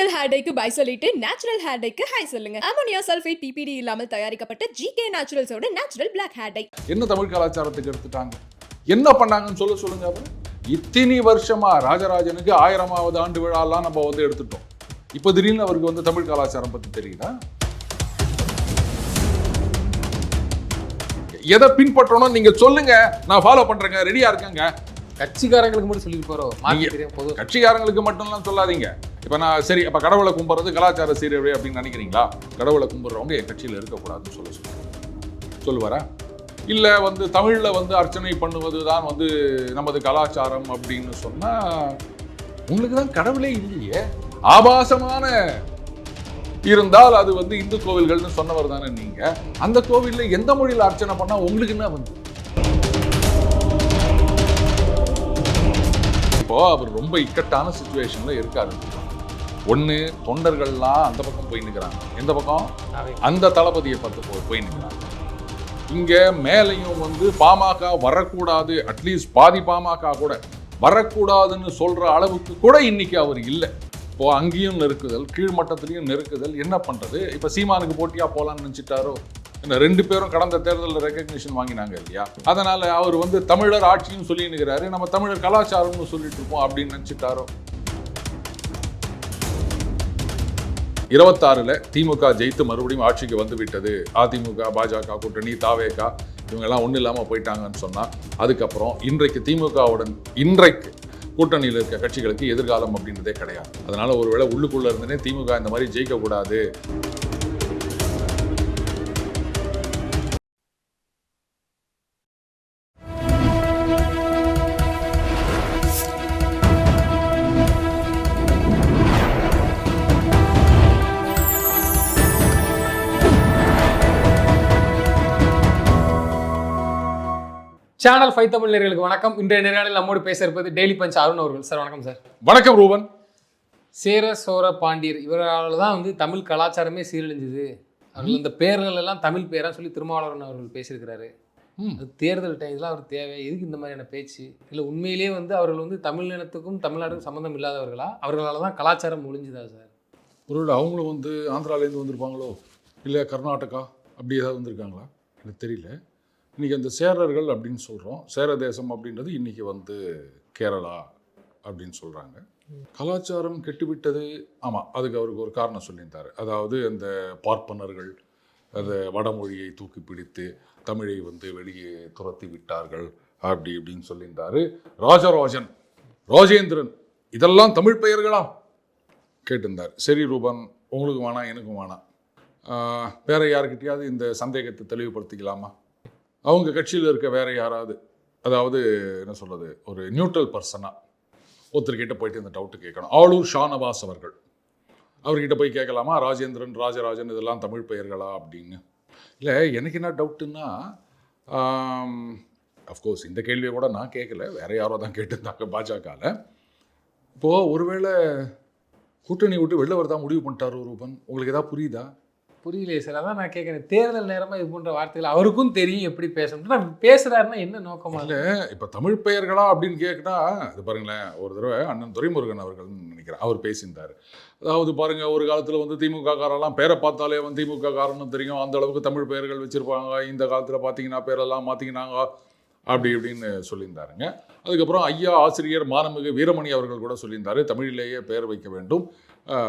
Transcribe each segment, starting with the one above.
Chemical hair டைக்கு bye சொல்லிட்டு natural hair டைக்கு ஹை சொல்லுங்க. அமோனியா சல்ஃபேட் பிபிடி இல்லாமல் தயாரிக்கப்பட்ட ஜிகே நேச்சுரல்ஸோட நேச்சுரல் பிளாக் ஹேர் டை. என்ன தமிழ் கலாச்சாரத்துக்கு எடுத்துட்டாங்க, என்ன பண்ணாங்கன்னு சொல்லுங்க. அப்புறம் இத்தனை வருஷமா ராஜராஜனுக்கு 1000வது ஆண்டு விழாலாம் நம்ம எடுத்துட்டோம். இப்போ திடீர்னு அவருக்கு தமிழ் கலாச்சாரம் பத்தி தெரியுதா? எதை பின்பற்றணும் நீங்க சொல்லுங்க, நான் ஃபாலோ பண்றேங்க, ரெடியா இருக்கேங்க. கட்சிக்காரங்களுக்கு மட்டும் சொல்லி போறோம், கட்சிக்காரங்களுக்கு மட்டும்லாம் சொல்லாதீங்க. இப்ப நான் சரி, அப்ப கடவுளை கும்பிடுறது கலாச்சார சீரழிவு அப்படின்னு நினைக்கிறீங்களா? கடவுளை கும்பிடுறவங்க என் கட்சியில இருக்கக்கூடாதுன்னு சொல்லுவாரா? இல்ல தமிழ்ல அர்ச்சனை பண்ணுவதுதான் நமது கலாச்சாரம் அப்படின்னு சொன்னா உங்களுக்கு தான் கடவுளே இல்லையே. ஆபாசமான இருந்தால் அது இந்து கோவில்கள்னு சொன்னவர் தானே நீங்க. அந்த கோவில்ல எந்த மொழியில அர்ச்சனை பண்ணா உங்களுக்கு என்ன இப்போ அவர் ரொம்ப இக்கட்டான சிச்சுவேஷன்ல இருக்காரு. ஒண்ணு, தொண்டர்கள்லாம் அந்த பக்கம் போய் நிற்கிறாங்க. எந்த பக்கம்? அந்த தளபதியை பார்த்து போய் நிற்கிறாங்க. இங்க மேலையும் பாமக வரக்கூடாது, அட்லீஸ்ட் பாதி பாமக கூட வரக்கூடாதுன்னு சொல்ற அளவுக்கு கூட இன்னைக்கு அவர் இல்லை. இப்போ அங்கேயும் நெருக்குதல், கீழ்மட்டத்திலையும் நெருக்குதல். என்ன பண்றது? இப்ப சீமானுக்கு போட்டியா போலான்னு நினைச்சிட்டாரோ? இந்த 2 பேரும் கடந்த தேர்தலில் ரெகக்னிஷன் வாங்கினாங்க இல்லையா? அதனால அவர் தமிழர் ஆட்சின்னு சொல்லி நிற்கிறாரு, நம்ம தமிழர் கலாச்சாரம்னு சொல்லிட்டு இருப்போம் அப்படின்னு நினைச்சிட்டாரோ? 26ல் திமுக ஜெயித்து மறுபடியும் ஆட்சிக்கு விட்டது. அதிமுக, பாஜக கூட்டணி, தாவேகா இவங்கெல்லாம் ஒன்றும் இல்லாமல் போயிட்டாங்கன்னு சொன்னால், அதுக்கப்புறம் இன்றைக்கு திமுகவுடன் கூட்டணியில் இருக்க கட்சிகளுக்கு எதிர்காலம் அப்படின்றதே கிடையாது. அதனால ஒருவேளை உள்ளுக்குள்ள இருந்தே திமுக இந்த மாதிரி ஜெயிக்கக்கூடாது. சேனல் 5 தமிழ் நேயர்களுக்கு வணக்கம். இன்றைய நேரத்தில் நம்மோடு பேச இருப்பது டெய்லி பஞ்ச் அருண் அவர்கள். சார் வணக்கம். சார் வணக்கம். ரூபன். சேர சோர பாண்டியர் இவரால் தான் தமிழ் கலாச்சாரமே சீரழிஞ்சுது. அவர்கள் இந்த பேர்கள் எல்லாம் தமிழ் பேரா சொல்லி திருமாவளவன் அவர்கள் பேசியிருக்கிறாரு. தேர்தல் டைம்ல அவர் தேவை எதுக்கு இந்த மாதிரியான பேச்சு? இல்லை உண்மையிலேயே அவர்கள் தமிழினத்துக்கும் தமிழ்நாட்டுக்கும் சம்மந்தம் இல்லாதவர்களா? அவர்களால் தான் கலாச்சாரம் ஒழிஞ்சுதா சார்? ஒருவேளை அவங்களும் ஆந்திராலேருந்து வந்திருப்பாங்களோ, இல்லை கர்நாடகா அப்படி ஏதாவது வந்திருக்காங்களா? எனக்கு தெரியல. இன்றைக்கி அந்த சேரர்கள் அப்படின்னு சொல்கிறோம். சேர தேசம் அப்படின்றது இன்றைக்கி கேரளா அப்படின்னு சொல்கிறாங்க. கலாச்சாரம் கெட்டுவிட்டது. ஆமாம், அதுக்கு அவருக்கு ஒரு காரணம் சொல்லியிருந்தார். அதாவது அந்த பார்ப்பனர்கள் அந்த வடமொழியை தூக்கி பிடித்து தமிழை வெளியே துரத்தி விட்டார்கள் அப்படி இப்படின்னு சொல்லியிருந்தார். ராஜராஜன், ராஜேந்திரன் இதெல்லாம் தமிழ் பெயர்களா கேட்டிருந்தார். சரி ரூபன், உங்களுக்கு வேணாம், எனக்கும் வேணாம். வேற யாருக்கிட்டையாவது இந்த சந்தேகத்தை தெளிவுபடுத்திக்கலாமா? அவங்க கட்சியில் இருக்க வேற யாராவது, அதாவது என்ன சொல்றது, ஒரு நியூட்ரல் பர்சனாக ஒருத்தர்கிட்ட போயிட்டு இந்த டவுட்டு கேட்கணும். ஆளூர் ஷானவாஸ் அவர்கிட்ட போய் கேட்கலாமா, ராஜேந்திரன், ராஜராஜன் இதெல்லாம் தமிழ் பெயர்களா அப்படின்னு? இல்லை, எனக்கு என்ன டவுட்டுன்னா, அஃப்கோர்ஸ் இந்த கேள்வியை கூட நான் கேட்கல, வேற யாரோ தான் கேட்டிருந்தாங்க பாஜகவில். இப்போது ஒருவேளை கூட்டணி விட்டு வெளில வரதான் முடிவு பண்ணிட்டார் ரூபன், உங்களுக்கு எதாவது புரியுதா? புரியலையே சார், அதான் நான் கேட்குறேன். தேர்தல் நேரமாக இது போன்ற வார்த்தைகள் அவருக்கும் தெரியும் எப்படி பேசணும். நான் பேசுகிறாருன்னா என்ன நோக்கமாக? இல்லை, இப்போ தமிழ் பெயர்களா அப்படின்னு கேட்குனா இது பாருங்களேன். ஒரு தடவை அண்ணன் துரைமுருகன் அவர்கள் நினைக்கிறேன், அவர் பேசியிருந்தார். அதாவது பாருங்கள், ஒரு காலத்தில் திமுக காரெல்லாம் பேரை பார்த்தாலே திமுக காரன்னு தெரியும், அந்த அளவுக்கு தமிழ் பெயர்கள் வச்சுருப்பாங்க. இந்த காலத்தில் பார்த்தீங்கன்னா பேரெல்லாம் மாற்றிக்கினாங்க அப்படி இப்படின்னு சொல்லியிருந்தாருங்க. அதுக்கப்புறம் ஐயா ஆசிரியர் மானமிகு வீரமணி அவர்கள் கூட சொல்லியிருந்தாரு, தமிழிலேயே பெயர் வைக்க வேண்டும்,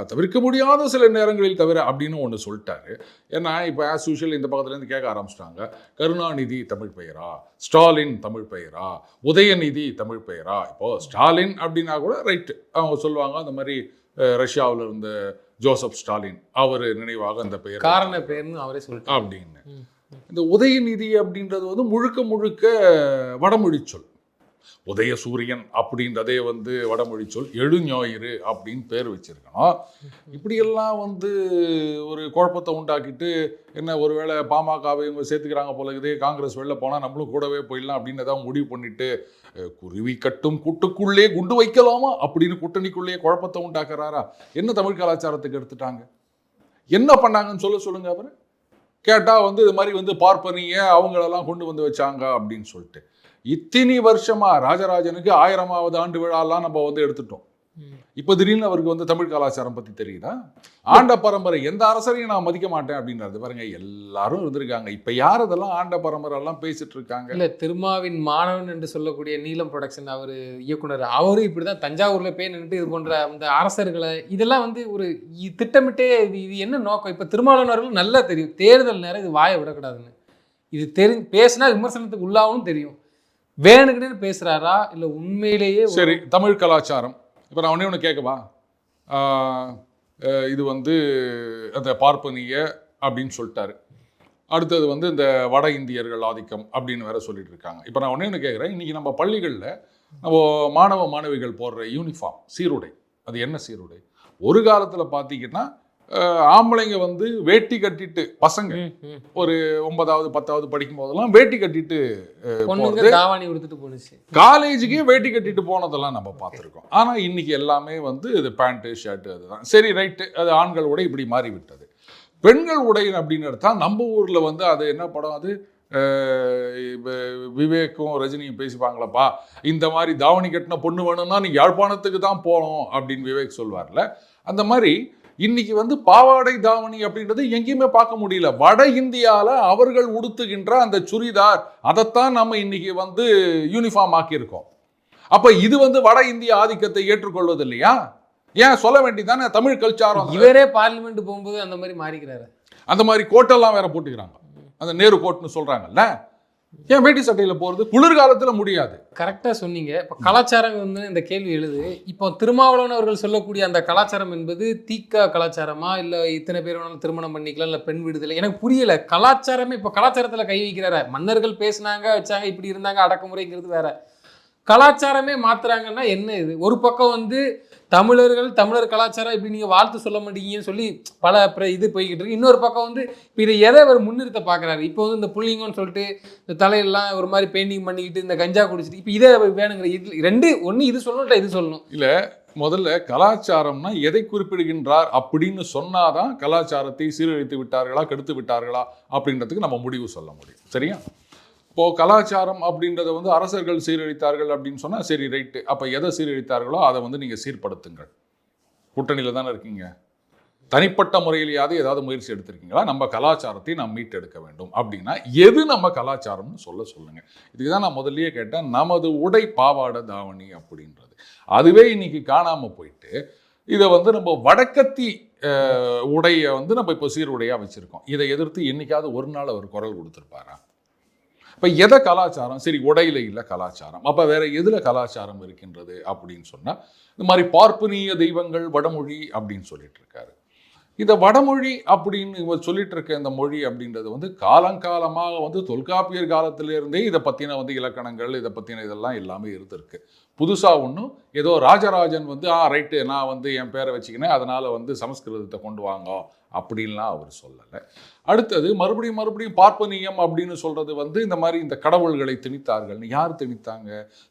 தவிர்க்க முடியாத சில நேரங்களில் தவிர அப்படின்னு ஒன்று சொல்லிட்டாரு. ஏன்னா இப்போ ஆஸ் யூஷுவல் இந்த பக்கத்துலேருந்து கேட்க ஆரம்பிச்சிட்டாங்க, கருணாநிதி தமிழ் பெயரா, ஸ்டாலின் தமிழ் பெயரா, உதயநிதி தமிழ் பெயரா? இப்போது ஸ்டாலின் அப்படின்னா கூட ரைட்டு, அவங்க சொல்லுவாங்க அந்த மாதிரி ரஷ்யாவில் இருந்த ஜோசப் ஸ்டாலின் அவர் நினைவாக அந்த பெயர் காரண பெயர்னு அவரே சொல்லிட்டு அப்படின்னு. இந்த உதயநிதி அப்படின்றது முழுக்க முழுக்க வடமொழி சொல். உதய சூரியன் அப்படின்றதே வடமொழி சொல். எழுஞாயிறு அப்படின்னு பேர் வச்சிருக்கணும். இப்படியெல்லாம் ஒரு குழப்பத்தை உண்டாக்கிட்டு, என்ன ஒருவேளை பாமகவை இவங்க சேர்த்துக்கிறாங்க போல இருக்குது, காங்கிரஸ் வெளில போனால் நம்மளும் கூடவே போயிடலாம் அப்படின்னு தான் முடிவு பண்ணிட்டு, குருவி கட்டும் கூட்டுக்குள்ளே குண்டு வைக்கலாமா அப்படின்னு கூட்டணிக்குள்ளேயே குழப்பத்தை உண்டாக்குறாரா? என்ன தமிழ் கலாச்சாரத்துக்கு எடுத்துட்டாங்க, என்ன பண்ணாங்கன்னு சொல்லுங்க. அப்புறம் கேட்டால் இது மாதிரி பார்ப்பனிய அவங்களெல்லாம் கொண்டு வச்சாங்க அப்படின்னு சொல்லிட்டு, இத்தனை வருஷமா ராஜராஜனுக்கு 1000வது ஆண்டு விழாலாம் நம்ம எடுத்துட்டோம். இப்போ திடீர்னு அவருக்கு வந்து தமிழ் கலாச்சாரம் பற்றி தெரியுதா? ஆண்ட பரம்பரை எந்த அரசரையும் நான் மதிக்க மாட்டேன் அப்படின்றது பாருங்க, எல்லாரும் இருந்திருக்காங்க. இப்போ யார் அதெல்லாம் ஆண்ட பரம்பரை எல்லாம் பேசிட்டு இருக்காங்க? இல்லை, திருமாவின் மாணவன் என்று சொல்லக்கூடிய நீலம் ப்ரொடக்ஷன் அவர் இயக்குனர், அவரும் இப்படி தான் தஞ்சாவூரில் போய் நின்றுட்டு இது போன்ற அந்த அரசர்களை இதெல்லாம் வந்து ஒரு திட்டமிட்டே இது என்ன நோக்கம்? இப்போ திருமாவளவன் நல்லா தெரியும் தேர்தல் நேரம் இது வாயை விடக்கூடாதுன்னு. இது பேசினா விமர்சனத்துக்கு உள்ளாவும் தெரியும். வேணுக்குன்னு பேசுகிறாரா இல்லை உண்மையிலேயே? சரி, தமிழ் கலாச்சாரம் இப்போ நான் ஒன்று கேட்கவா? இது வந்து அந்த பார்ப்பனிய அப்படின்னு சொல்லிட்டாரு. அடுத்தது வந்து இந்த வட இந்தியர்கள் ஆதிக்கம் அப்படின்னு வேற சொல்லிட்டு இருக்காங்க. இப்போ நான் ஒன்று கேட்குறேன், இன்றைக்கி நம்ம பள்ளிகளில் நம்ம மாணவ மாணவிகள் போடுற யூனிஃபார்ம் சீருடை, அது என்ன சீருடை? ஒரு காலத்தில் பார்த்தீங்கன்னா ஆம்பளைங்க வந்து வேட்டி கட்டிட்டு, பசங்க ஒரு 9வது 10வது படிக்கும் போதெல்லாம் வேட்டி கட்டிட்டு தாவணி உடுத்துட்டு போனுச்சு. காலேஜுக்கே வேட்டி கட்டிட்டு போனதெல்லாம் நம்ம பார்த்துருக்கோம். ஆனால் இன்னைக்கு எல்லாமே வந்து இது பேண்ட்டு ஷர்ட்டு அதுதான். சரி, ரைட்டு, அது ஆண்கள் உடை இப்படி மாறிவிட்டது. பெண்கள் உடை அப்படின்னு எடுத்தா நம்ம ஊரில் வந்து அது என்ன படம், அது விவேக்கும் ரஜினியும் பேசிப்பாங்களப்பா, இந்த மாதிரி தாவணி கட்டின பொண்ணு வேணும்னா நீ யாழ்ப்பாணத்துக்கு தான் போகணும் அப்படின்னு விவேக் சொல்வார்ல. அந்த மாதிரி இன்னைக்கு வந்து பாவாடை தாவணி அப்படின்றது எங்கேயுமே பார்க்க முடியல. வட இந்தியாவில் அவர்கள் உடுத்துகின்ற அந்த சுடிதார், அதைத்தான் நம்ம இன்னைக்கு வந்து யூனிஃபார்ம் ஆக்கியிருக்கோம். அப்போ இது வந்து வட இந்திய ஆதிக்கத்தை ஏற்றுக்கொள்வது இல்லையா? ஏன் சொல்ல வேண்டியதானே? தமிழ் கல்ச்சாரம். இவரே பார்லிமெண்ட் போகும்போது அந்த மாதிரி மாறிக்கிறாரு. அந்த மாதிரி கோட்டெல்லாம் வேற போட்டுக்கிறாங்க, அந்த நேரு கோட்னு சொல்றாங்கல்ல. ஏன் வேட்டி சட்டையில் போகிறது? குளிர்காலத்தில் முடியாது. கரெக்டாக சொன்னீங்க. இப்போ கலாச்சாரம் வந்து இந்த கேள்வி எழுது. இப்போ திருமாவளவன் அவர்கள் சொல்லக்கூடிய அந்த கலாச்சாரம் என்பது தீக்கா கலாச்சாரமா, இல்லை இத்தனை பேர் வேணாலும் திருமணம் பண்ணிக்கலாம், இல்லை பெண் விடுதலை, எனக்கு புரியல. கலாச்சாரமே இப்போ கலாச்சாரத்தில் கை வைக்கிறார. மன்னர்கள் பேசினாங்க வச்சாங்க, இப்படி இருந்தாங்க, அடக்குமுறைங்கிறது வேற. கலாச்சாரமே மாத்துறாங்கன்னா என்ன இது? ஒரு பக்கம் வந்து தமிழர் கலாச்சாரம் இப்படி நீங்கள் வாழ்த்து சொல்ல மாட்டீங்கன்னு சொல்லி பல இது போய்கிட்டு இருக்கு. இன்னொரு பக்கம் வந்து இப்போ இதை எதை அவர் முன்னிறுத்த பார்க்குறாரு? இப்போ வந்து இந்த புள்ளிங்கன்னு சொல்லிட்டு இந்த தலையெல்லாம் ஒரு மாதிரி பெயிண்டிங் பண்ணிக்கிட்டு இந்த கஞ்சா குடிச்சிட்டு இப்போ இதை வேணுங்கிற இது ரெண்டு ஒன்று இது சொல்லணும், இது சொல்லணும். இல்லை, முதல்ல கலாச்சாரம்னா எதை குறிப்பிடுகின்றார் அப்படின்னு சொன்னாதான் கலாச்சாரத்தை சீரழித்து விட்டார்களா கெடுத்து விட்டார்களா அப்படின்றதுக்கு நம்ம முடிவு சொல்ல முடியும். சரியா? இப்போது கலாச்சாரம் அப்படின்றத வந்து அரசர்கள் சீரழித்தார்கள் அப்படின்னு சொன்னால் சரி, ரைட்டு. அப்போ எதை சீரழித்தார்களோ அதை வந்து நீங்கள் சீர்படுத்துங்கள். கூட்டணியில் தானே இருக்கீங்க. தனிப்பட்ட முறையிலேயாவது ஏதாவது முயற்சி எடுத்திருக்கீங்களா? நம்ம கலாச்சாரத்தை நாம் மீட்டெடுக்க வேண்டும் அப்படின்னா எது நம்ம கலாச்சாரம்னு சொல்லுங்கள். இதுக்கு தான் நான் முதல்லயே கேட்டேன், நமது உடை பாவாடை தாவணி அப்படின்றது. அதுவே இன்னைக்கு காணாமல் போயிட்டு இதை வந்து நம்ம வடக்கத்தி உடையை வந்து நம்ம இப்போ சீருடையாக வச்சுருக்கோம். இதை எதிர்த்து என்னைக்காவது ஒரு நாள் அவர் குரல் கொடுத்துருப்பாரா? இப்போ எதை கலாச்சாரம்? சரி, உடையில இல்லை கலாச்சாரம், அப்போ வேற எதில் கலாச்சாரம் இருக்கின்றது அப்படின்னு சொன்னால் இந்த மாதிரி பார்ப்பனிய தெய்வங்கள் வடமொழி அப்படின்னு சொல்லிட்டு இருக்காரு. இந்த வடமொழி அப்படின்னு இவர் சொல்லிட்டு இருக்க இந்த மொழி அப்படின்றது வந்து காலங்காலமாக வந்து தொல்காப்பியர் காலத்திலிருந்தே இதை பற்றின வந்து இலக்கணங்கள், இதை பற்றின இதெல்லாம் எல்லாமே இருந்திருக்கு. புதுசாக ஒன்றும் ஏதோ ராஜராஜன் வந்து ரைட்டு நான் வந்து என் பேரை வச்சுக்கினேன் அதனால் வந்து சமஸ்கிருதத்தை கொண்டு வாங்க அப்படின்லாம் அவர் சொல்லலை. அடுத்தது மறுபடியும் பார்ப்பனியம் அப்படின்னு சொல்கிறது வந்து இந்த மாதிரி இந்த கடவுள்களை திணித்தார்கள்னு யார் திணித்தாங்க?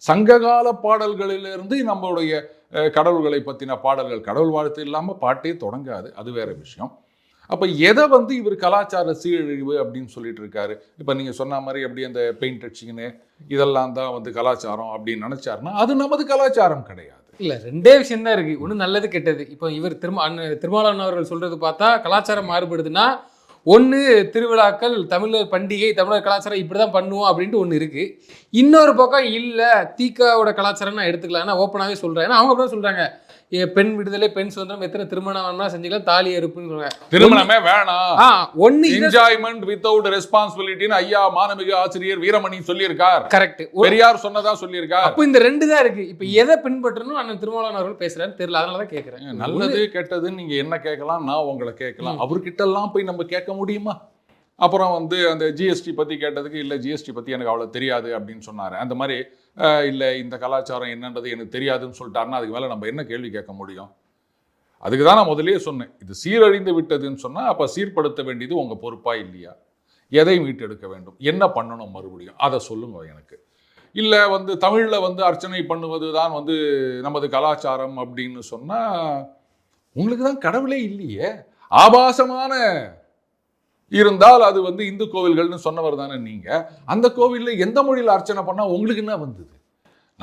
சங்ககால பாடல்களிலிருந்து நம்மளுடைய கடவுள்களை பற்றின பாடல்கள், கடவுள் வாழ்த்து இல்லாமல் பாட்டே தொடங்காது, அது வேற விஷயம். அப்போ எதை வந்து இவர் கலாச்சார சீரழிவு அப்படின்னு சொல்லிட்டு இருக்காரு? இப்போ நீங்கள் சொன்ன மாதிரி அப்படி அந்த பெயிண்ட் அடிச்சிங்கன்னு இதெல்லாம் தான் வந்து கலாச்சாரம் அப்படின்னு நினச்சாருன்னா அது நமது கலாச்சாரம் கிடையாது. இல்லை, ரெண்டே விஷயம் தான் இருக்குது. ஒன்று நல்லது கெட்டது. இப்போ இவர் திருமாவளவன் அவர்கள் சொல்கிறது பார்த்தா கலாச்சாரம் மாறுபடுதுன்னா ஒன்று திருவிழாக்கள், தமிழர் பண்டிகை, தமிழர் கலாச்சாரம் இப்படி தான் பண்ணுவோம் அப்படின்ட்டு ஒன்று இருக்குது. இன்னொரு பக்கம் இல்லை தீக்காவோட கலாச்சாரம் நான் எடுத்துக்கலாம், ஏன்னா ஓப்பனாகவே சொல்கிறேன். ஏன்னா அவங்க அப்படி சொல்கிறாங்க, பெண் விடுதலை, பெண் சுதந்திரம், எத்தனை திருமணம் வேணா செஞ்சுக்கலாம், தாலி அறுப்புன்னு திருமணமே வேணாம், ஒன்னு என்ஜாய்மெண்ட் வித்அவுட் ரெஸ்பான்சிபிலிட்டின்னு ஐயா மாணவிக ஆசிரியர் வீரமணி சொல்லியிருக்கார். கரெக்ட், பெரியார் சொன்னதா சொல்லியிருக்கார். அப்போ இந்த ரெண்டு தான் இருக்கு. இப்போ எதை பின்பற்றணும் அண்ணன் திருமாவளவன் அவர்கள் பேசுறாரு தெரியல, அதனால தான் கேட்குறேன். நல்லது கெட்டதுன்னு நீங்க என்ன கேட்கலாம், நான் உங்களை கேட்கலாம். அவர்கிட்ட எல்லாம் போய் நம்ம கேட்க முடியுமா? அப்புறம் வந்து அந்த ஜிஎஸ்டி பற்றி கேட்டதுக்கு இல்லை ஜிஎஸ்டி பற்றி எனக்கு அவ்வளோ தெரியாது அப்படின்னு சொன்னார். அந்த மாதிரி இல்லை இந்த கலாச்சாரம் என்னன்றது எனக்கு தெரியாதுன்னு சொல்லிட்டாருன்னா அதுக்கு மேலே நம்ம என்ன கேள்வி கேட்க முடியும்? அதுக்கு தான் நான் முதலே சொன்னேன், இது சீரழிந்து விட்டதுன்னு சொன்னால் அப்போ சீர்படுத்த வேண்டியது உங்கள் பொறுப்பா இல்லையா? எதை மீட்டெடுக்க வேண்டும், என்ன பண்ணணும், மறுபடியும் அதை சொல்லுங்க எனக்கு. இல்லை வந்து தமிழில் வந்து அர்ச்சனை பண்ணுவது தான் வந்து நமது கலாச்சாரம் அப்படின்னு சொன்னால் உங்களுக்கு தான் கடவுளே இல்லையே. ஆபாசமான இருந்தால் அது வந்து இந்து கோவில்கள்னு சொன்னவர் தானே நீங்கள். அந்த கோவிலில் எந்த மொழியில் அர்ச்சனை பண்ணால் உங்களுக்கு என்ன வந்தது?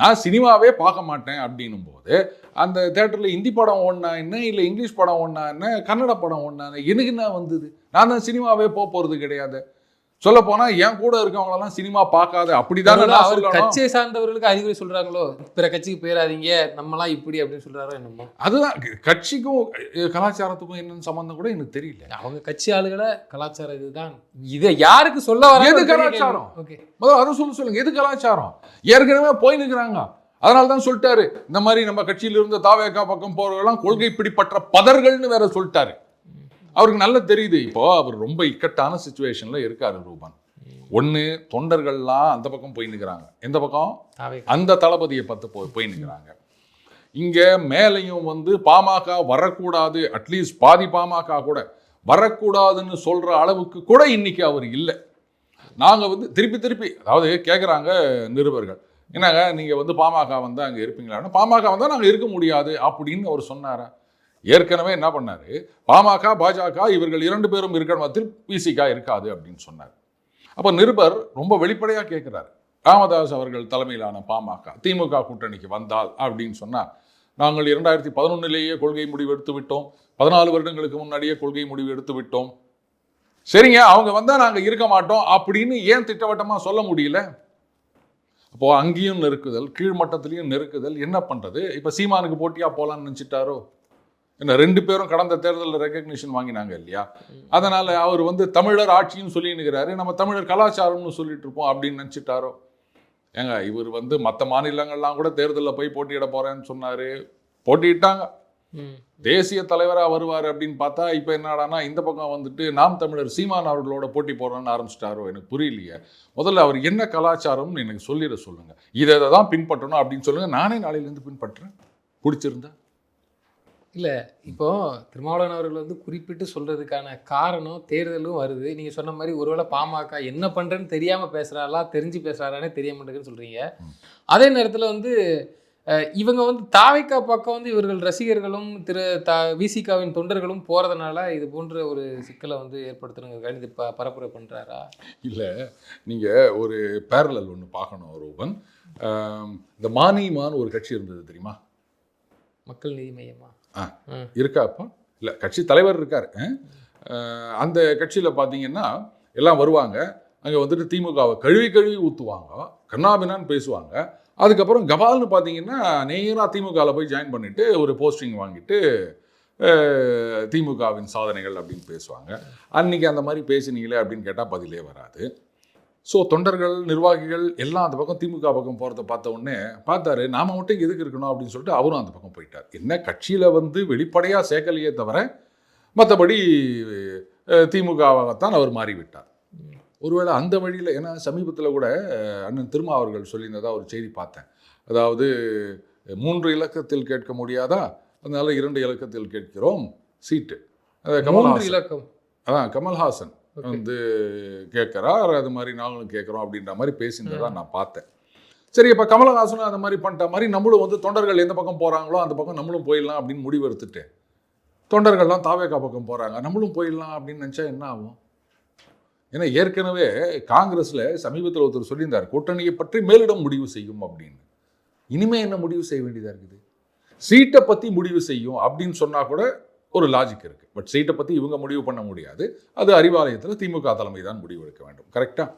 நான் சினிமாவே பார்க்க மாட்டேன் அப்படின்னும் போது அந்த தேட்டரில் ஹிந்தி படம் ஓடினா என்ன, இல்லை இங்கிலீஷ் படம் ஓடினா என்ன, கன்னட படம் ஓடினா என்ன, எனக்கு என்ன வந்தது? நான் தான் சினிமாவே போகிறது கிடையாது. சொல்ல போனா என் கூட இருக்கவங்களெல்லாம் சினிமா பார்க்காத அப்படிதான் அவர் கட்சியை சார்ந்தவர்களுக்கு அறிகுறி சொல்றாங்களோ, பிற கட்சிக்கு போயிடாதீங்க, நம்மலாம் இப்படி அப்படின்னு சொல்றாரோ என்னமோ. அதுதான் கட்சிக்கும் கலாச்சாரத்துக்கும் என்னன்னு சம்பந்தம் கூட எனக்கு தெரியல. அவங்க கட்சி ஆளுகளை கலாச்சாரம் இதுதான், இதை யாருக்கு சொல்ல வர எது கலாச்சாரம்? ஓகே, முதல்ல அதை சொல்லுங்க, எது கலாச்சாரம்? ஏற்கனவே போய் நிற்கிறாங்க. அதனால தான் சொல்லிட்டாரு, இந்த மாதிரி நம்ம கட்சியில இருந்து தாவேகா பக்கம் போறவங்கலாம் கொள்கை பிடிப்பற்ற பதர்கள்னு வேற சொல்லிட்டாரு. அவருக்கு நல்லா தெரியுது, இப்போ அவர் ரொம்ப இக்கட்டான சிச்சுவேஷன்ல இருக்காரு ரூபன். ஒன்று, தொண்டர்கள்லாம் அந்த பக்கம் போய் நிற்கிறாங்க. எந்த பக்கம்? அந்த தளபதியை பார்த்து போய் நிற்கிறாங்க. இங்க மேலையும் வந்து பாமக வரக்கூடாது, அட்லீஸ்ட் பாதி பாமக கூட வரக்கூடாதுன்னு சொல்ற அளவுக்கு கூட இன்னைக்கு அவர் இல்லை. நாங்க வந்து திருப்பி அதாவது கேட்குறாங்க நிருபர்கள், என்னங்க நீங்க வந்து பாமக வந்தா அங்கே இருப்பீங்களான்னு. பாமக வந்தா நாங்கள் இருக்க முடியாது அப்படின்னு அவர் சொன்னாரா? ஏற்கனவே என்ன பண்ணாரு, பாமக பாஜக இவர்கள் 2 பேரும் இருக்கிற மத்தியில் பிசிக இருக்காது அப்படின்னு சொன்னார். அப்போ நிருபர் ரொம்ப வெளிப்படையாக கேட்குறாரு, ராமதாஸ் அவர்கள் தலைமையிலான பாமக திமுக கூட்டணிக்கு வந்தால் அப்படின்னு சொன்னார். நாங்கள் 2011 கொள்கை முடிவு எடுத்து விட்டோம், 14 வருடங்களுக்கு முன்னாடியே கொள்கை முடிவு எடுத்து விட்டோம். சரிங்க, அவங்க வந்தால் நாங்கள் இருக்க மாட்டோம் அப்படின்னு ஏன் திட்டவட்டமாக சொல்ல முடியல? அப்போது அங்கேயும் நெருக்குதல், கீழ்மட்டத்திலையும் நெருக்குதல். என்ன பண்ணுறது? இப்போ சீமானுக்கு போட்டியாக போகலான்னு நினச்சிட்டாரோ? என்ன 2 பேரும் கடந்த தேர்தலில் ரெகக்னிஷன் வாங்கினாங்க இல்லையா? அதனால் அவர் வந்து தமிழர் ஆட்சின்னு சொல்லினுக்கிறாரு, நம்ம தமிழர் கலாச்சாரம்னு சொல்லிட்டு இருப்போம் அப்படின்னு நினச்சிட்டாரோ? ஏங்க, இவர் வந்து மற்ற மாநிலங்கள்லாம் கூட தேர்தலில் போய் போட்டியிட போகிறேன்னு சொன்னார், போட்டியிட்டாங்க. தேசிய தலைவராக வருவார் அப்படின்னு பார்த்தா இப்போ என்னடானா இந்த பக்கம் வந்துட்டு நாம் தமிழர் சீமான் அவர்களோட போட்டி போடுறோன்னு ஆரம்பிச்சிட்டாரோ? எனக்கு புரியலையே. முதல்ல அவர் என்ன கலாச்சாரம்னு எனக்கு சொல்லிட சொல்லுங்க, இதை தான் பின்பற்றணும் அப்படின்னு சொல்லுங்க, நானே நாளையிலேருந்து பின்பற்றுறேன் பிடிச்சிருந்தா. இல்லை, இப்போ திருமாவளவன் அவர்கள் வந்து குறிப்பிட்டு சொல்றதுக்கான காரணம் தேர்தலும் வருது. நீங்க சொன்ன மாதிரி ஒருவேளை பாமக என்ன பண்றேன்னு தெரியாம பேசுறாரா, தெரிஞ்சு பேசுறாரானே தெரிய மாட்டேங்குன்னு சொல்றீங்க. அதே நேரத்தில் வந்து இவங்க வந்து தாவைக்கா பக்கம் வந்து இவர்கள் ரசிகர்களும் விசிகாவின் தொண்டர்களும் போறதுனால இது போன்ற ஒரு சிக்கலை வந்து ஏற்படுத்தணுங்க இது பரப்புரை பண்றாரா? இல்லை, நீங்க ஒரு பேரலல் ஒன்று பார்க்கணும் ரூபன். இந்த மானிமான்னு ஒரு கட்சி இருந்தது தெரியுமா? மக்கள் நீதி மையமா இருக்கா? அப்போ இல்லை, கட்சி தலைவர் இருக்கார். அந்த கட்சியில் பார்த்தீங்கன்னா எல்லாம் வருவாங்க, அங்கே வந்துட்டு திமுகவை கழுவி ஊற்றுவாங்க, கண்ணாபின்னான்னு பேசுவாங்க. அதுக்கப்புறம் கபால்னு பார்த்தீங்கன்னா நேராக திமுகவில் போய் ஜாயின் பண்ணிவிட்டு ஒரு போஸ்டிங் வாங்கிட்டு திமுகவின் சாதனைகள் அப்படின்னு பேசுவாங்க. அன்றைக்கி அந்த மாதிரி பேசினீங்களே அப்படின்னு கேட்டால் பதிலே வராது. ஸோ தொண்டர்கள் நிர்வாகிகள் எல்லாம் அந்த பக்கம் திமுக பக்கம் போகிறத பார்த்த உடனே பார்த்தாரு, நாம் மட்டும் எதுக்கு இருக்கணும் அப்படின்னு சொல்லிட்டு அவரும் அந்த பக்கம் போயிட்டார். என்ன கட்சியில் வந்து வெளிப்படையாக சேர்க்கலையே தவிர மற்றபடி திமுகவாகத்தான் அவர் மாறிவிட்டார். ஒருவேளை அந்த வழியில், ஏன்னா சமீபத்தில் கூட அண்ணன் திருமா அவர்கள் சொல்லியிருந்ததா ஒரு செய்தி பார்த்தேன். அதாவது 3 இலக்கத்தில் கேட்க முடியாதா, அதனால 2 இலக்கத்தில் கேட்கிறோம் சீட்டு. இலக்கம் அதான் கமல்ஹாசன் வந்து கேட்குறார், அது மாதிரி நாங்களும் கேட்குறோம் அப்படின்ற மாதிரி பேசியிருந்ததா நான் பார்த்தேன். சரி, இப்போ கமல்ஹாசனும் அந்த மாதிரி பண்ணிட்ட மாதிரி நம்மளும் வந்து தொண்டர்கள் எந்த பக்கம் போகிறாங்களோ அந்த பக்கம் நம்மளும் போயிடலாம் அப்படின்னு முடிவு எடுத்துட்டு தொண்டர்கள்லாம் தாவேகா பக்கம் போகிறாங்க, நம்மளும் போயிடலாம் அப்படின்னு நினச்சா என்ன ஆகும்? ஏன்னா ஏற்கனவே காங்கிரஸில் சமீபத்தில் ஒருத்தர் சொல்லியிருந்தார், கூட்டணியை பற்றி மேலிடம் முடிவு செய்யும் அப்படின்னு. இனிமேல் என்ன முடிவு செய்ய வேண்டியதாக இருக்குது? சீட்டை பற்றி முடிவு செய்யும் அப்படின்னு சொன்னால் கூட ஒரு லாஜிக் இருக்குது. பட் சீட்டை பற்றி இவங்க முடிவு பண்ண முடியாது, அது அறிவாலயத்தில் திமுக தலைமை தான் முடிவு எடுக்க வேண்டும். கரெக்டாக?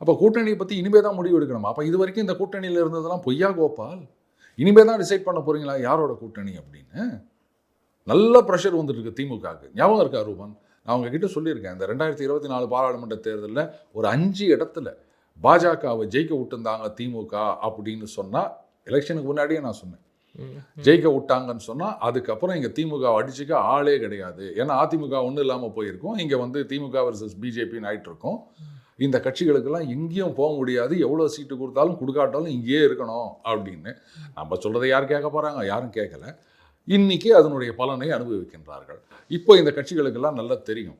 அப்போ கூட்டணியை பற்றி இனிமே தான் முடிவு எடுக்கணுமா? அப்போ இது வரைக்கும் இந்த கூட்டணியில் இருந்ததெல்லாம் பொய்யா கோபால்? இனிமே தான் டிசைட் பண்ண போகிறீங்களா யாரோட கூட்டணி அப்படின்னு? நல்ல ப்ரெஷர் வந்துட்டு இருக்கு திமுகவுக்கு. ஞாபகம் இருக்கா ரூபன்? நான் அவங்கக்கிட்ட சொல்லியிருக்கேன், இந்த 2024 பாராளுமன்ற தேர்தலில் ஒரு 5 இடத்துல பாஜகவை ஜெயிக்க விட்டுருந்தாங்க திமுக அப்படின்னு சொன்னால், எலெக்ஷனுக்கு முன்னாடியே நான் சொன்னேன், ஜெயிக்க விட்டாங்கன்னு சொன்னால் அதுக்கப்புறம் இங்கே திமுக அடிச்சுக்க ஆளே கிடையாது. ஏன்னா அதிமுக ஒன்றும் இல்லாமல் போயிருக்கோம், இங்கே வந்து திமுக வர்சஸ் பிஜேபின்னு ஆகிட்டு இருக்கோம். இந்த கட்சிகளுக்கெல்லாம் எங்கேயும் போக முடியாது, எவ்வளோ சீட்டு கொடுத்தாலும் கொடுக்காட்டாலும் இங்கேயே இருக்கணும் அப்படின்னு. நம்ம சொல்கிறத யார் கேட்க போகிறாங்க? யாரும் கேட்கல. இன்னைக்கு அதனுடைய பலனை அனுபவிக்கின்றார்கள். இப்போ இந்த கட்சிகளுக்கெல்லாம் நல்லா தெரியும்.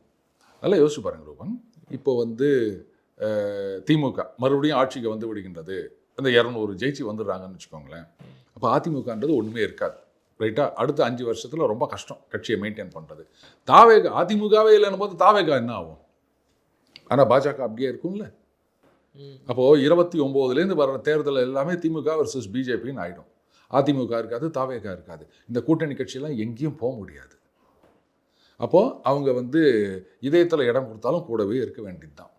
நல்லா யோசிச்சு பாருங்க ரூபன். இப்போ வந்து திமுக மறுபடியும் ஆட்சிக்கு வந்து விடுகின்றது, அந்த 200 ஜெயிச்சு வந்துடுறாங்கன்னு வச்சுக்கோங்களேன். அப்போ அதிமுகன்றது ஒன்றுமே இருக்காது, ரைட்டா? அடுத்த 5 வருஷத்தில் ரொம்ப கஷ்டம் கட்சியை மெயின்டைன் பண்ணுறது. தாவேகா அதிமுகவே இல்லைன்னு போது தாவேகா என்ன ஆகும்? ஆனால் பாஜக அப்படியே இருக்கும்ல. அப்போது 29லேருந்து வர்ற தேர்தல் எல்லாமே திமுக வர்சஸ் பிஜேபின்னு ஆகிடும். அதிமுக இருக்காது, தாவேகா இருக்காது. இந்த கூட்டணி கட்சியெல்லாம் எங்கேயும் போக முடியாது. அப்போது அவங்க வந்து இதயத்தில் இடம் கொடுத்தாலும் கூடவே இருக்க வேண்டியது தான்.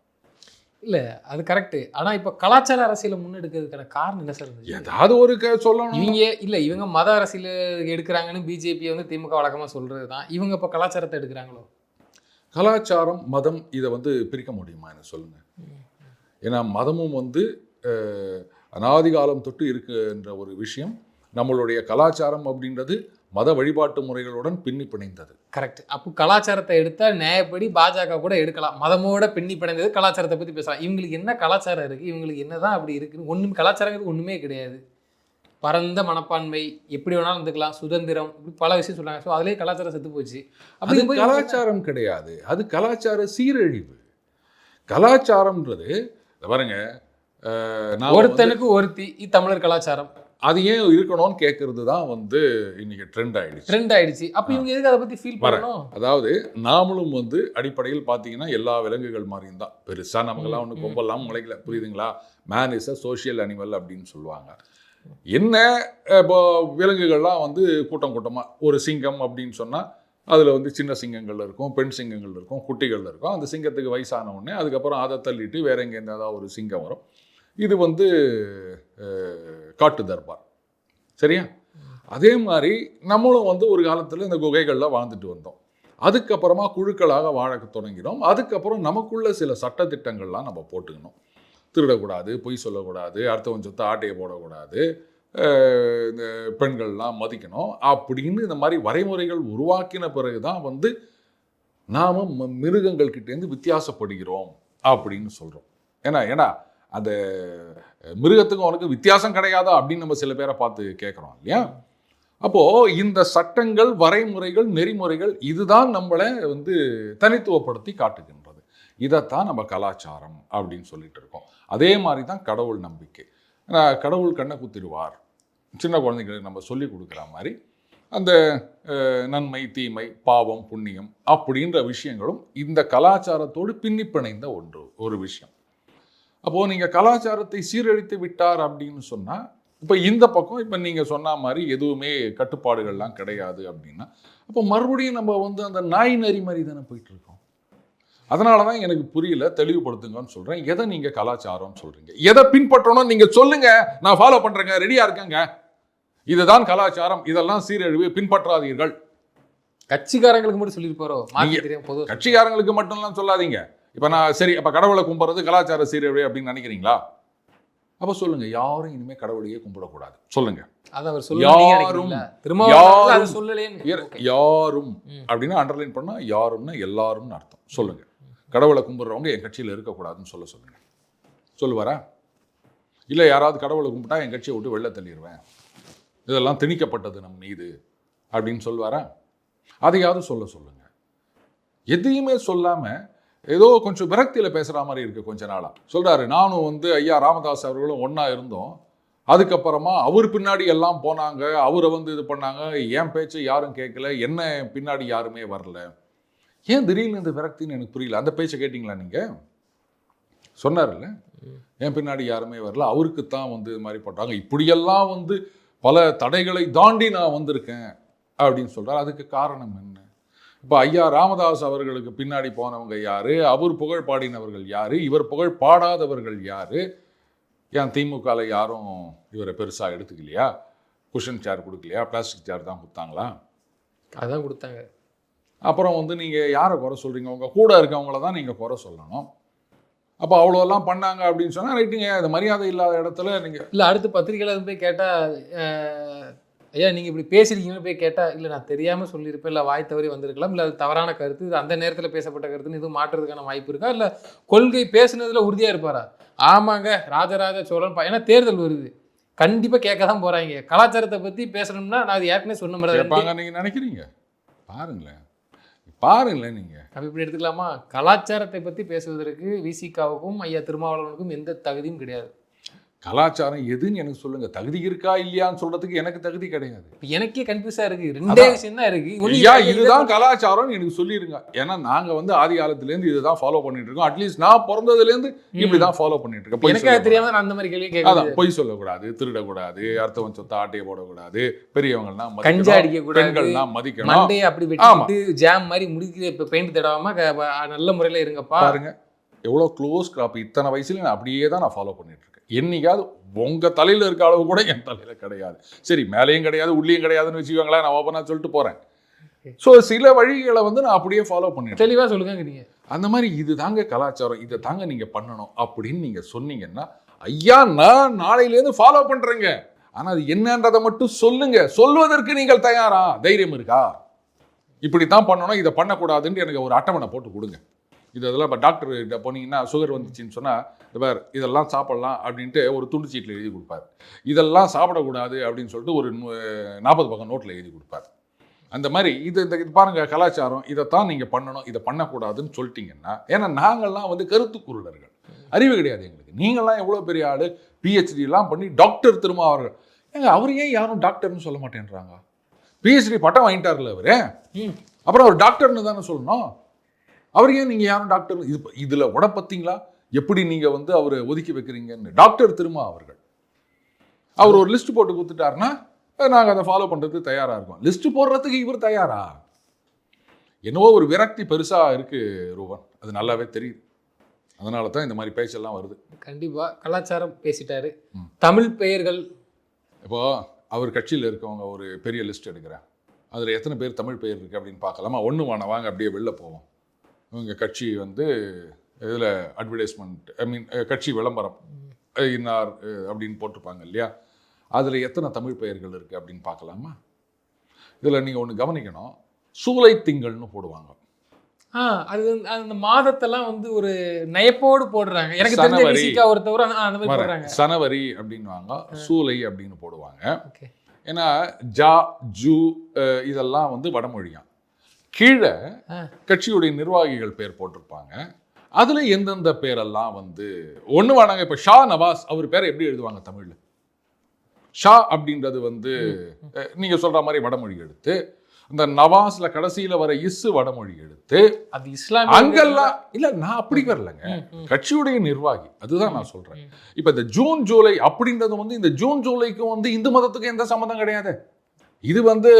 இல்லை அது கரெக்டு. ஆனால் இப்போ கலாச்சார அரசியலை முன்னெடுக்கிறதுக்கான காரணம் என்ன சார் இருந்துச்சு? ஏதாவது ஒரு சொல்லணும். இவங்க மத அரசியல் எடுக்கிறாங்கன்னு பிஜேபி வந்து திமுக வழக்கமாக சொல்கிறது தான். இவங்க இப்போ கலாச்சாரத்தை எடுக்கிறாங்களோ? கலாச்சாரம் மதம் இதை வந்து பிரிக்க முடியுமா என்ன சொல்லுங்கள்? ஏன்னா மதமும் வந்து அநாதி காலம் தொட்டு இருக்குன்ற ஒரு விஷயம். நம்மளுடைய கலாச்சாரம் அப்படின்றது மத வழிபாட்டு முறைகளுடன் பின்னி பிணைந்தது. கரெக்ட். அப்போ கலாச்சாரத்தை எடுத்தால் நியாயப்படி பாஜக கூட எடுக்கலாம். மதமோட பின்னி பிணைந்தது கலாச்சாரத்தை பற்றி பேசலாம். இவங்களுக்கு என்ன கலாச்சாரம் இருக்குது, இவங்களுக்கு என்ன தான் அப்படி இருக்குன்னு ஒன்றும் கலாச்சாரங்கிறது ஒன்றுமே கிடையாது. பரந்த மனப்பான்மை, எப்படி வேணாலும் இருந்துக்கலாம், சுதந்திரம், இப்படி பல விஷயம் சொல்கிறாங்க. ஸோ அதிலே கலாச்சாரம் செத்து போச்சு. அது கலாச்சாரம் கிடையாது, அது கலாச்சார சீரழிவு. கலாச்சாரம்ன்றது பாருங்க, ஒருத்தனுக்கு ஒருத்தி தமிழர் கலாச்சாரம் அது ஏன் இருக்கணும்னு கேட்கறது தான் வந்து இன்னைக்கு ட்ரெண்ட் ஆயிடுச்சு. அப்போ இவங்க எதுக்கு அதை பற்றி ஃபீல் பண்ணணும்? அதாவது நாமளும் வந்து அடிப்படையில் பார்த்தீங்கன்னா எல்லா விலங்குகள் மாதிரியும் தான். பெருசாக நமக்கெல்லாம் ஒன்று கொம்பெல்லாம் முளைக்கல, புரியுதுங்களா? Man is a social animal அப்படின்னு சொல்லுவாங்க. என்ன இப்போ விலங்குகள்லாம் வந்து கூட்டம் கூட்டமாக ஒரு சிங்கம் அப்படின்னு சொன்னால் அதில் வந்து சின்ன சிங்கங்கள் இருக்கும், பெண் சிங்கங்கள் இருக்கும், குட்டிகள் இருக்கும். அந்த சிங்கத்துக்கு வயசான உடனே அதுக்கப்புறம் அதை தள்ளிட்டு வேற எங்கேருந்து ஏதாவது ஒரு சிங்கம் வரும். இது வந்து காட்டு தர்பார், சரியா? அதே மாதிரி நம்மளும் வந்து ஒரு காலத்தில் இந்த குகைகளில் வாழ்ந்துட்டு வந்தோம். அதுக்கப்புறமா குழுக்களாக வாழ தொடங்கினோம். அதுக்கப்புறம் நமக்குள்ள சில சட்டத்திட்டங்கள்லாம் நம்ம போட்டுக்கணும். திருடக்கூடாது, பொய் சொல்லக்கூடாது, அடுத்தவன் சொத்தை ஆட்டையை போடக்கூடாது, இந்த பெண்கள்லாம் மதிக்கணும் அப்படின்னு இந்த மாதிரி வரைமுறைகள் உருவாக்கின பிறகு தான் வந்து நாம் மிருகங்கள்கிட்டேருந்து வித்தியாசப்படுகிறோம் அப்படின்னு சொல்கிறோம். ஏன்னா அந்த மிருகத்துக்கும் அவனுக்கு வித்தியாசம் கிடையாதா அப்படின்னு நம்ம சில பேரை பார்த்து கேட்குறோம் இல்லையா? அப்போது இந்த சட்டங்கள், வரைமுறைகள், நெறிமுறைகள் இதுதான் நம்மளை வந்து தனித்துவப்படுத்தி காட்டுகின்றது. இதைத்தான் நம்ம கலாச்சாரம் அப்படின்னு சொல்லிட்டு இருக்கோம். அதே மாதிரி தான் கடவுள் நம்பிக்கை. கடவுள் கண்ணை குத்திடுவார், சின்ன குழந்தைங்களுக்கு நம்ம சொல்லி கொடுக்குற மாதிரி அந்த நன்மை, தீமை, பாவம், புண்ணியம் அப்படின்ற விஷயங்களும் இந்த கலாச்சாரத்தோடு பின்னி பிணைந்த ஒரு விஷயம். அப்போது நீங்கள் கலாச்சாரத்தை சீரழித்து விட்டார் அப்படின்னு சொன்னால், இப்போ இந்த பக்கம் இப்போ நீங்கள் சொன்ன மாதிரி எதுவுமே கட்டுப்பாடுகள்லாம் கிடையாது அப்படின்னா, அப்போ மறுபடியும் நம்ம வந்து அந்த நாய் நரி மாதிரி தானே போயிட்டுருக்கோம். அதனால தான் எனக்கு புரியல, தெளிவுபடுத்துங்கன்னு சொல்கிறேன். எதை நீங்கள் கலாச்சாரம்னு சொல்கிறீங்க, எதை பின்பற்றணும் நீங்கள் சொல்லுங்கள், நான் ஃபாலோ பண்ணுறேங்க, ரெடியாக இருக்கேங்க. இதுதான் கலாச்சாரம், இதெல்லாம் சீரழிவு, பின்பற்றாதீர்கள். கட்சிக்காரங்களுக்கு மட்டும் சொல்லிட்டு போகிறோம். கட்சிக்காரங்களுக்கு மட்டும்லாம் சொல்லாதீங்க. இப்போ நான் சரி, அப்போ கடவுளை கும்பிட்றது கலாச்சார சீரழிவு அப்படின்னு நினைக்கிறீங்களா? அப்போ சொல்லுங்க, யாரும் இனிமேல் கடவுளையே கும்பிடக்கூடாது சொல்லுங்க. யாரும் அப்படின்னு அண்டர்லைன் பண்ணா யாரும்னா எல்லாரும்னு அர்த்தம். சொல்லுங்க, கடவுளை கும்பிட்றவங்க என் கட்சியில் இருக்கக்கூடாதுன்னு சொல்லுங்க. சொல்லுவாரா? இல்லை யாராவது கடவுளை கும்பிட்டா என் கட்சியை விட்டு வெளில தள்ளிடுவேன், இதெல்லாம் திணிக்கப்பட்டது நம் மீது அப்படின்னு சொல்லுவாரா? அதையாவது சொல்லுங்க. எதையுமே சொல்லாமல் ஏதோ கொஞ்சம் விரக்தியில் பேசுகிற மாதிரி இருக்குது. கொஞ்ச நாளாக சொல்கிறாரு, நானும் வந்து ஐயா ராமதாஸ் அவர்களும் ஒன்றா இருந்தோம், அதுக்கப்புறமா அவர் பின்னாடி எல்லாம் போனாங்க, அவரை வந்து இது பண்ணாங்க, என் பேச்சை யாரும் கேட்கல, என்ன பின்னாடி யாருமே வரல. ஏன் திடீர்னு இந்த விரக்தின்னு எனக்கு புரியல. அந்த பேச்சை கேட்டிங்களா நீங்கள்? சொன்னார்ல, என் பின்னாடி யாருமே வரல, அவருக்கு தான் வந்து இது மாதிரி போட்டாங்க, இப்படியெல்லாம் வந்து பல தடைகளை தாண்டி நான் வந்திருக்கேன் அப்படின்னு சொல்கிறார். அதுக்கு காரணம் என்ன? இப்போ ஐயா ராமதாஸ் அவர்களுக்கு பின்னாடி போனவங்க யார், அவர் புகழ் பாடினவர்கள் யார், இவர் புகழ் பாடாதவர்கள் யார்? ஏன் திமுகவில் யாரும் இவரை பெருசாக எடுத்துக்கலையா? குஷன் சேர் கொடுக்கலையா? பிளாஸ்டிக் சேர் தான் கொடுத்தாங்களா? அதான் கொடுத்தாங்க. அப்புறம் வந்து நீங்கள் யாரை குறை சொல்கிறீங்க? உங்கள் கூட இருக்கவங்கள தான் நீங்கள் குறை சொல்லணும். அப்போ அவ்வளோலாம் பண்ணாங்க அப்படின்னு சொன்னால் ரைட்டுங்க, அது மரியாதை இல்லாத இடத்துல நீங்கள் இல்லை. அடுத்து பத்திரிகையில் போய் கேட்டால், ஐயா நீங்கள் இப்படி பேசுறீங்கன்னு போய் கேட்டால், இல்லை நான் தெரியாமல் சொல்லியிருப்பேன், இல்லை வாய் தவறி வந்திருக்கலாம், இல்லை அது தவறான கருத்து, இது அந்த நேரத்தில் பேசப்பட்ட கருத்துன்னு எதுவும் மாற்றுறதுக்கான வாய்ப்பு இருக்கா? இல்லை கொள்கை பேசுனதில் உறுதியாக இருப்பாரா? ஆமாங்க ராஜராஜ சோழன் ஏன்னா தேர்தல் வருது, கண்டிப்பாக கேட்க தான் போகிறாங்க. கலாச்சாரத்தை பற்றி பேசணும்னா நான் அது ஏற்கனவே சொன்ன மாதிரி கேட்பாங்க நீங்கள் நினைக்கிறீங்க? பாருங்களேன் நீங்கள் அப்போ இப்படி எடுத்துக்கலாமா? கலாச்சாரத்தை பற்றி பேசுவதற்கு விசிகாவுக்கும் ஐயா திருமாவளவனுக்கும் எந்த தகுதியும் கிடையாது. கலாச்சாரம் எதுன்னு எனக்கு சொல்லுங்க. தகுதி இருக்கா இல்லையான்னு சொல்றதுக்கு எனக்கு தகுதி கிடையாது. இப்ப எனக்கே கன்ஃபியூஸா இருக்கு. ரெண்டே விஷயம் தான் இருக்கு. ஐயா இதுதான் கலாச்சாரம் எனக்கு சொல்லிருங்க. ஏன்னா நாங்க வந்து ஆதி காலத்துல இருந்து இதுதான் ஃபாலோ பண்ணிட்டு இருக்கோம். அட்லீஸ்ட் நான் பிறந்ததுல இருந்து இப்படிதான் ஃபாலோ பண்ணிட்டு இருக்கேன். எனக்கு அது தெரியாம நான் அந்த மாதிரி கேள்வி கேட்கறது. அதான் பொய் சொல்லக்கூடாது, திருடக்கூடாது, அர்த்தவன் சொத்தை ஆட்டையை போடக்கூடாது, பெரியவங்கள்லாம் கஞ்சா அடிக்க கூடாது, பெண்கள்லாம் மதிக்கணும். மண்டையை அப்படி வெட்டிட்டு ஜாம் மாதிரி முடிக்க பெயிண்ட் தடவாம நல்ல முறையில இருங்கப்பா. பாருங்க எவ்வளோ க்ளோஸ் கிராப். இத்தனை வயசுல நான் அப்படியே தான் நான் ஃபாலோ பண்ணிட்டு இருக்கேன். என்னைக்காவது உங்க தலையில இருக்க அளவு கூட என் தலையில கிடையாது. சரி மேலேயும் கிடையாது உள்ளேயும் கிடையாதுன்னு வச்சுக்கோங்களேன், நான் ஓப்பனா சொல்லிட்டு போறேன். ஸோ சில வழிகளை வந்து நான் அப்படியே ஃபாலோ பண்ணிட்டேன். தெளிவா சொல்லுங்க நீங்க. அந்த மாதிரி இது தாங்க கலாச்சாரம், இதை தாங்க நீங்க பண்ணணும் அப்படின்னு நீங்க சொன்னீங்கன்னா ஐயா நான் நாளையிலேருந்து ஃபாலோ பண்றேங்க. ஆனா அது என்னன்றதை மட்டும் சொல்லுங்க. சொல்வதற்கு நீங்கள் தயாரா? தைரியம் இருக்கா? இப்படித்தான் பண்ணணும், இதை பண்ணக்கூடாதுன்னு எனக்கு ஒரு அட்டவணை போட்டு கொடுங்க. இதெல்லாம் இப்போ டாக்டர் கிட்ட போனீங்கன்னா சுகர் வந்துச்சுன்னு சொன்னால் வேறு இதெல்லாம் சாப்பிட்லாம் அப்படின்ட்டு ஒரு துண்டு சீட்டில் எழுதி கொடுப்பார். இதெல்லாம் சாப்பிடக்கூடாது அப்படின்னு சொல்லிட்டு ஒரு 40 பக்கம் நோட்டில் எழுதி கொடுப்பார். அந்த மாதிரி இது பாருங்கள் கலாச்சாரம், இதைத்தான் நீங்கள் பண்ணணும், இதை பண்ணக்கூடாதுன்னு சொல்லிட்டீங்கன்னா, ஏன்னா நாங்கள்லாம் வந்து கருத்து குருடர்கள், அறிவு கிடையாது எங்களுக்கு. நீங்கள்லாம் எவ்வளோ பெரிய ஆள், பிஹெச்டிலாம் பண்ணி டாக்டர் திருமாவர்கள். ஏங்க அவர் ஏன் யாரும் டாக்டர்னு சொல்ல மாட்டேன்றாங்க? பிஹெச்டி பட்டம் வாங்கிட்டார்ல அவர், அப்புறம் அவர் டாக்டர்னு தானே சொல்லணும். அவர் ஏன் நீங்கள் யாரும் டாக்டர் இதில் உட பார்த்தீங்களா எப்படி நீங்கள் வந்து அவரை ஒதுக்கி வைக்கிறீங்கன்னு? டாக்டர் திருமா அவர்கள் அவர் ஒரு லிஸ்ட் போட்டு கொடுத்துட்டாருன்னா நாங்கள் அதை ஃபாலோ பண்ணுறதுக்கு தயாராக இருக்கோம். லிஸ்ட் போடுறதுக்கு இவர் தயாரா? என்னவோ ஒரு விரக்தி பெருசாக இருக்குது ரூபன், அது நல்லாவே தெரியுது. அதனால தான் இந்த மாதிரி பேச்செல்லாம் வருது. கண்டிப்பாக கலாச்சாரம் பேசிட்டாரு. தமிழ் பெயர்கள் இப்போ அவர் கட்சியில் இருக்கவங்க ஒரு பெரிய லிஸ்ட் எடுக்கிறேன், அதில் எத்தனை பேர் தமிழ் பெயர் இருக்குது அப்படின்னு பார்க்கலாமா? ஒன்று வாங்க அப்படியே வெளில போவோம். இவங்க கட்சி வந்து இதில் அட்வர்டைஸ்மெண்ட், கட்சி விளம்பரம் இன்னார் அப்படின்னு போட்டிருப்பாங்க இல்லையா, அதில் எத்தனை தமிழ் பெயர்கள் இருக்குது அப்படின்னு பார்க்கலாமா? இதில் நீங்கள் ஒன்று கவனிக்கணும், சூலை திங்கள்னு போடுவாங்க. அது அந்த மாதத்தெல்லாம் வந்து ஒரு நயப்போடு போடுறாங்க. எனக்கு தெரிஞ்ச விசிகா ஒருத்தவர் அந்த மாதிரி போடுறாங்க. சனவரி அப்படின்வாங்க, சூலை அப்படின்னு போடுவாங்க. ஏன்னா ஜா ஜூ இதெல்லாம் வந்து வடமொழியா. கீழே கட்சியுடைய நிர்வாகிகள் பேர் போட்டிருப்பாங்க. அதுல எந்தெந்த பேரெல்லாம் வந்து ஒண்ணு வேணாங்க. இப்ப ஷா நவாஸ் அவர் பேரை எப்படி எழுதுவாங்க தமிழ்ல? ஷா அப்படின்றது வந்து நீங்க சொல்ற மாதிரி வடமொழி எடுத்து, இந்த நவாஸ்ல கடைசியில வர இஸ்ஸு வடமொழி எடுத்து, அது இஸ்லாம் அங்கெல்லாம் இல்ல. நான் அப்படி வரலங்க, கட்சியுடைய நிர்வாகி, அதுதான் நான் சொல்றேன். இப்ப இந்த ஜூன் ஜூலை அப்படின்றது வந்து இந்த ஜூன் ஜூலைக்கும் வந்து இந்து மதத்துக்கும் எந்த சம்மந்தம் கிடையாது. இது வந்து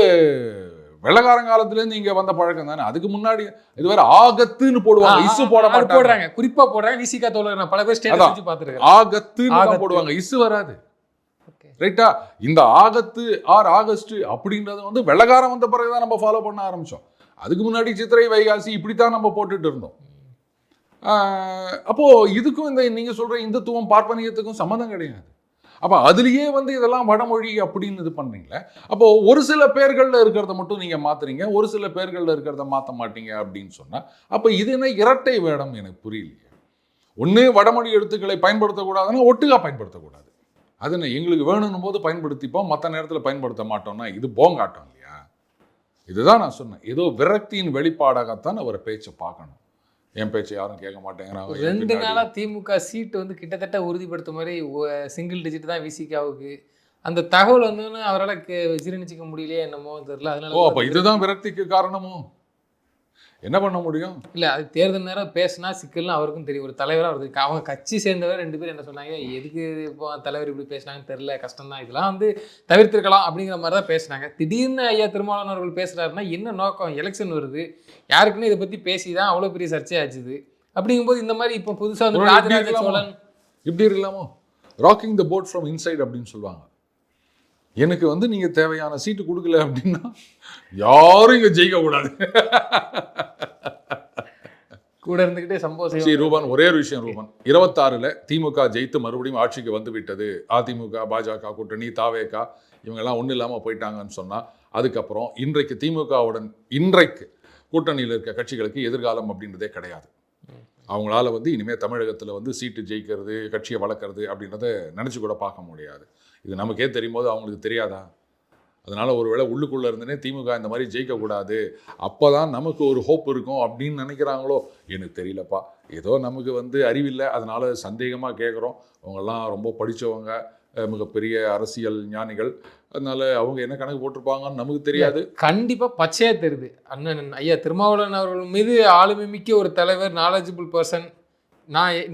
வெள்ளக்காரங்காலத்துலேருந்து இங்கே வந்த பழக்கம் தானே. அதுக்கு முன்னாடி இது வேற ஆகத்துன்னு போடுவாங்க, இசு போடுறாங்க. குறிப்பா போடுறாங்க. விசிகா தோழர் நான் பல பேர் ஸ்டேட்டஸ் வச்சு பார்த்துருக்கேன். ஆகத்துன்னு போடுவாங்க, இசு வராது. ரைட்டா? இந்த ஆகத்து ஆர் ஆகஸ்ட் அப்படின்றது வந்து வெள்ளக்காரன் வந்த பிறகுதான் நம்ம ஃபாலோ பண்ண ஆரம்பிச்சோம். அதுக்கு முன்னாடி சித்திரை வைகாசி இப்படித்தான் நம்ம போட்டுட்டு இருந்தோம். அப்போ இதுக்கும் இந்த நீங்க சொல்ற இந்துத்துவம் பார்ப்பனியத்துக்கும் சம்மந்தம் கிடையாது. அப்போ அதுலேயே வந்து இதெல்லாம் வடமொழி அப்படின்னு இது பண்ணுறீங்களே. அப்போது ஒரு சில பேர்களில் இருக்கிறத மட்டும் நீங்கள் மாற்றுறீங்க, ஒரு சில பேர்களில் இருக்கிறத மாற்ற மாட்டீங்க அப்படின்னு சொன்னால் அப்போ இது என்ன இரட்டை வேடம்? எனக்கு புரியலையே. ஒன்று வடமொழி எழுத்துக்களை பயன்படுத்தக்கூடாதுன்னா ஒட்டுக்கா பயன்படுத்தக்கூடாது. அது என்ன எங்களுக்கு வேணும்னும் போது பயன்படுத்திப்போம், மற்ற நேரத்தில் பயன்படுத்த மாட்டோம்னா இது போங்காட்டம் இல்லையா? இதுதான் நான் சொன்னேன். ஏதோ விரக்தியின் வெளிப்பாடாகத்தான் அவரை பேச்சை பார்க்கணும். என் பேச்சு யாரும் கேட்க மாட்டேங்கிறாங்க. 2 நாளா திமுக சீட்டு வந்து கிட்டத்தட்ட உறுதிப்படுத்த மாதிரி சிங்கிள் டிஜிட் தான் விசிகாவுக்கு. அந்த தகவல் வந்து அவரால் ஜீரணிச்சிக்க முடியலையே என்னமோ தெரியல. அதனால அப்போ இதுதான் விரக்திக்கு காரணமோ? என்ன பண்ண முடியும்? இல்லை, அது தேர்தல் நேரம் பேசினா சிக்கல்னு அவருக்கும் தெரியும். ஒரு தலைவராக அவருக்கு அவங்க கட்சி சேர்ந்தவர் 2 பேர் என்ன சொன்னாங்க, எதுக்கு இப்போ தலைவர் இப்படி பேசினாங்கன்னு தெரியல, கஷ்டம்தான், இதெல்லாம் வந்து தவிர்த்திருக்கலாம் அப்படிங்கிற மாதிரி தான் பேசினாங்க. திடீர்னு ஐயா திருமாவளவன் அவர்கள் பேசுகிறாருன்னா என்ன நோக்கம்? எலெக்ஷன் வருது, யாருக்குன்னு இதை பற்றி பேசி தான் அவ்வளோ பெரிய சர்ச்சையாச்சுது. அப்படிங்கும்போது இந்த மாதிரி இப்போ புதுசாக வந்து ராஜராஜ சோழன் இப்படி இருக்கலாமோ? Rocking the boat from inside அப்படின்னு சொல்லுவாங்க. எனக்கு வந்து நீங்கள் தேவையான சீட்டு கொடுக்கல அப்படின்னா யாரும் இங்கே ஜெயிக்க கூடாது. கூட இருந்துக்கிட்டே சம்பவம். சரி ரூபான், ஒரே ஒரு விஷயம் ரூபான், 26ல் திமுக ஜெயித்து மறுபடியும் ஆட்சிக்கு வந்து விட்டது. அதிமுக, பாஜக கூட்டணி, தாவேகா இவங்கெல்லாம் ஒன்றும் இல்லாமல் போயிட்டாங்கன்னு சொன்னால் அதுக்கப்புறம் இன்றைக்கு திமுகவுடன் இன்றைக்கு கூட்டணியில் இருக்க கட்சிகளுக்கு எதிர்காலம் அப்படின்றதே கிடையாது. அவங்களால வந்து இனிமேல் தமிழகத்தில் வந்து சீட்டு ஜெயிக்கிறது, கட்சியை வளர்க்குறது அப்படின்றத நினச்சி கூட பார்க்க முடியாது. இது நமக்கே தெரியும் போது அவங்களுக்கு தெரியாதா? அதனால் ஒருவேளை உள்ளுக்குள்ளே இருந்தனே திமுக இந்த மாதிரி ஜெயிக்கக்கூடாது, அப்போ தான் நமக்கு ஒரு ஹோப் இருக்கும் அப்படின்னு நினைக்கிறாங்களோ எனக்கு தெரியலப்பா. ஏதோ நமக்கு வந்து அறிவில்லை, அதனால் சந்தேகமாக கேட்குறோம். அவங்கெல்லாம் ரொம்ப படித்தவங்க, மிகப்பெரிய அரசியல் ஞானிகள், அதனால அவங்க என்ன கணக்கு போட்டிருப்பாங்கன்னு நமக்கு தெரியாது. கண்டிப்பாக பச்சையாக தெரியுது. அண்ணன் ஐயா திருமாவளவன் அவர்கள் மீது ஆளுமை மிக்க ஒரு தலைவர், நாலேஜபிள் பர்சன்.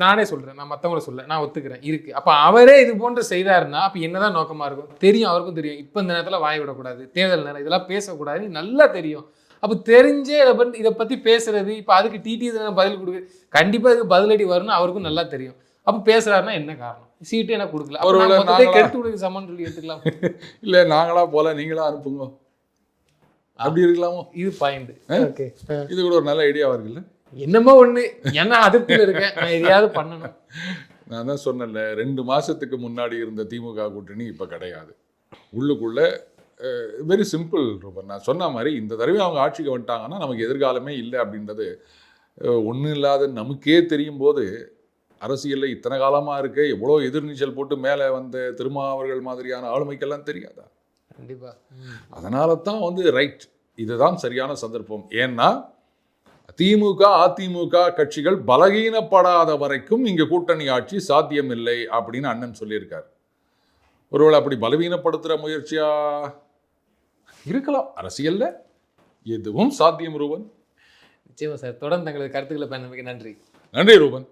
நானே சொல்கிறேன், நான் மற்றவங்கள சொல்ல, நான் ஒத்துக்கிறேன் இருக்குது. அப்போ அவரே இது போன்று செய்தாருன்னா அப்போ என்னதான் நோக்கமாக இருக்கும் தெரியும், அவருக்கும் தெரியும். இப்போ இந்த நேரத்தில் வாய் விடக்கூடாது, தேர்தல் நேரம் இதெல்லாம் பேசக்கூடாது, நல்லா தெரியும். அப்போ தெரிஞ்சே இதை பற்றி பேசுறது, இப்போ அதுக்கு டிடி பதில் கொடுக்கு, கண்டிப்பாக இதுக்கு பதிலடி வரும்னு அவருக்கும் நல்லா தெரியும். அப்போ பேசுறாருன்னா என்ன காரணம்? சீட்டு என்ன கொடுக்கல, கெடுத்து கொடுக்க சமன்னு சொல்லி எடுத்துக்கலாம். இல்லை நாங்களா போல நீங்களா அனுப்புங்க அப்படி இருக்கலாமோ? இது பாயிண்ட். ஓகே, இது கூட ஒரு நல்ல ஐடியாவாக இருக்குல்ல. என்னமோ ஒன்று, ஏன்னா அதிருப்தியில் இருக்கேன், நான் எதையாவது பண்ணணும். நான் தான் சொன்னேன்ல, 2 மாதத்துக்கு முன்னாடி இருந்த திமுக கூட்டணி இப்போ கிடையாது. உள்ளுக்குள்ளே வெரி சிம்பிள் ரூபன், நான் சொன்ன மாதிரி இந்த தடவை அவங்க ஆட்சிக்கு வந்துட்டாங்கன்னா நமக்கு எதிர்காலமே இல்லை அப்படின்றது ஒன்றும் இல்லாத நமக்கே தெரியும் போது, அரசியலில் இத்தனை காலமாக இருக்க எவ்வளோ எதிர்நீச்சல் போட்டு மேலே வந்த திருமாவர்கள் மாதிரியான ஆளுமைக்கெல்லாம் தெரியாதா? கண்டிப்பாக. அதனால தான் வந்து ரைட், இதுதான் சரியான சந்தர்ப்பம். ஏன்னா திமுக அதிமுக கட்சிகள் பலகீனப்படாத வரைக்கும் இங்கே கூட்டணி ஆட்சி சாத்தியமில்லை அப்படின்னு அண்ணன் சொல்லியிருக்கார். ஒருவேளை அப்படி பலவீனப்படுத்துகிற முயற்சியா இருக்கலாம். அரசியல்ல எதுவும் சாத்தியம் ரூபன். நிச்சயமா சார். தொடர்ந்து தங்களது கருத்துக்களை பயன்படுத்த நன்றி. நன்றி ரூபன்.